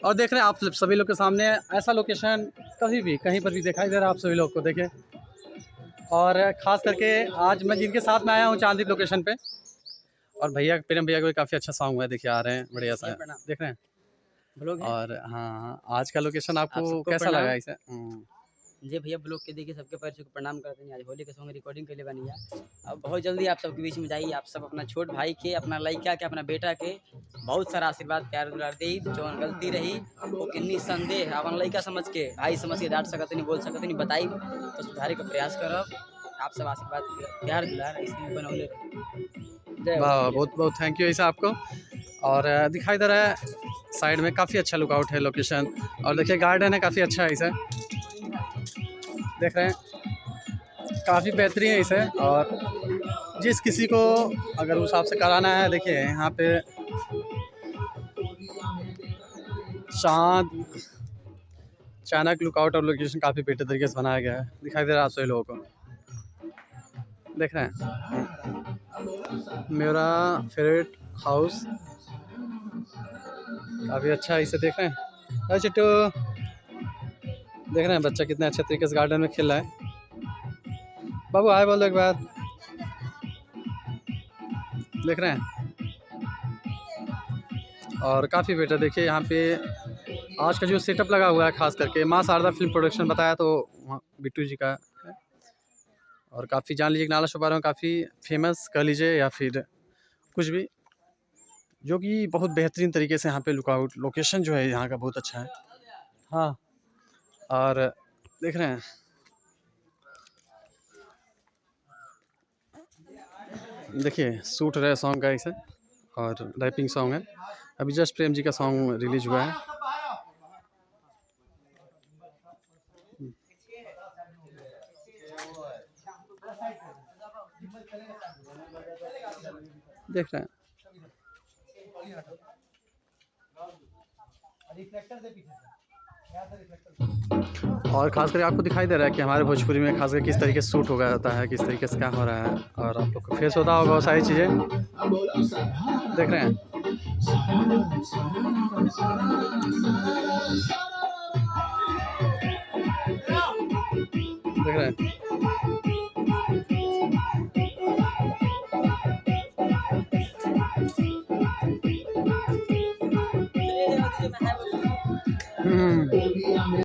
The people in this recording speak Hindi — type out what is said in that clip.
और देख रहे हैं आप सभी लोग के सामने ऐसा लोकेशन कभी भी कहीं पर भी दिखाई दे रहा है आप सभी लोग को देखें। और ख़ास करके आज मैं जिनके साथ में आया हूँ चांदीप लोकेशन पे, और भैया प्रेम भैया को काफ़ी अच्छा सॉन्ग हुआ है, देखिए आ रहे हैं बढ़िया सा देख रहे हैं। ब्लॉग है। और हाँ, आज का लोकेशन आप आपको सबको कैसा प्रणाम। लगा इसे? जी भैया, ब्लॉग के देखिए सबके पैर छू के प्रणाम करते हैं। आज होली के सॉन्ग रिकॉर्डिंग के लिए बनी है। अब बहुत जल्दी आप सबके बीच में जाइए। आप सब अपना छोट भाई के, अपना लड़का के, अपना बेटा के बहुत सारा आशीर्वाद प्यार दुलार दी। जो गलती रही वो कि निसंदेह अपन लड़का समझ के, भाई समझ के डांट सकते नहीं, बोल सकते नहीं, बताई तो सुधारे का प्रयास करब। आप सब आशीर्वाद प्यार दुलार इसमें बनौले रहे। वाह, बहुत बहुत थैंक यू ऐसा आपको। और दिखाई दे रहा है साइड में काफ़ी अच्छा लुकआउट है लोकेशन। और देखिए गार्डन है काफ़ी अच्छा है इसे, देख रहे हैं काफ़ी बेहतरीन है इसे। और जिस किसी को अगर उस हिसाब से कराना है, देखिए यहाँ पे चाँद चाणक लुकआउट और लोकेशन काफ़ी बेहतर तरीके से बनाया गया है, दिखाई दे रहा है आप सभी लोगों को, देख रहे हैं। मेरा फेवरेट हाउस काफ़ी अच्छा है इसे, देख रहे हैं। अरे चिट्टू, देख रहे हैं बच्चा कितने अच्छे तरीके से गार्डन में खेल रहा है। बाबू हाय बोलो एक बार, देख रहे हैं। और काफ़ी बेटर देखिए यहाँ पे आज का जो सेटअप लगा हुआ है, खास करके माँ शारदा फिल्म प्रोडक्शन बताया तो वहाँ बिट्टू जी का है। और काफ़ी जान लीजिए नाला छुपा रहा हूँ, काफ़ी फेमस कह लीजिए या फिर कुछ भी, जो कि बहुत बेहतरीन तरीके से यहाँ पे लुकआउट लोकेशन जो है यहाँ का बहुत अच्छा है। हाँ, और देख रहे हैं देखिए शूट रहे सॉन्ग का इसे, और रैपिंग सॉन्ग है। अभी जस्ट प्रेम जी का सॉन्ग रिलीज हुआ है। देख रहे हैं और खास करके आपको दिखाई दे रहा है कि हमारे भोजपुरी में खास कर किस तरीके से शूट हो गया होता है, किस तरीके से क्या हो रहा है, और आप लोग को फेस होता होगा वो सारी चीज़ें, देख रहे हैं। देख रहे हैं